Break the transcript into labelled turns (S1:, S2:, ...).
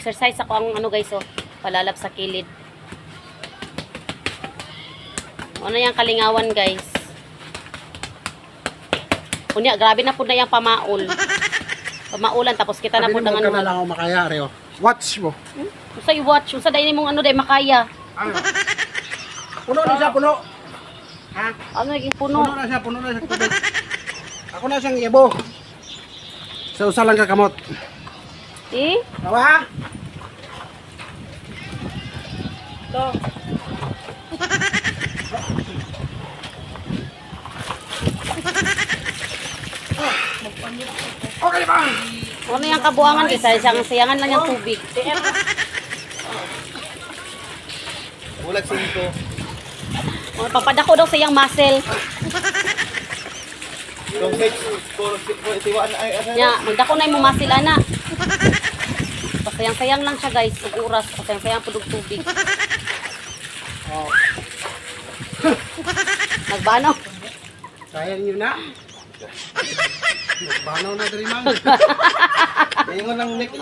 S1: Exercise ako ang ano guys, oh, palalap sa kilid. Ano yung kalingawan guys. Unya, grabe na po na yung pamaul. Pamaulan, tapos kita na po ng ano.
S2: Sabi na lang ako makaya, Reo. Watch mo.
S1: Usa i-watch, usa dahil mong ano dahil makaya.
S2: Ano? Puno na siya, puno. Ha?
S1: Ano naging puno?
S2: Puno na siya tubig. Ako na siyang ibo. Sa usa lang kakamot.
S1: Eh?
S2: Tawa ha?
S1: Ito.
S2: Okay ba?
S1: Ano yung kabuangan guys? Sayangan lang yung tubig.
S3: Bulag 5.
S1: Papadako daw sa iyang muscle.
S3: Yung 6, tiwaan ay
S1: Nya, magdako na yung muscle ana. Pasayang-sayang lang siya guys. Uguras. Pasayang-sayang pudog tubig.
S2: Oh.
S1: Nagbano?
S2: Sayang nyo na. Banaw na diri man.
S3: Ingon ng neck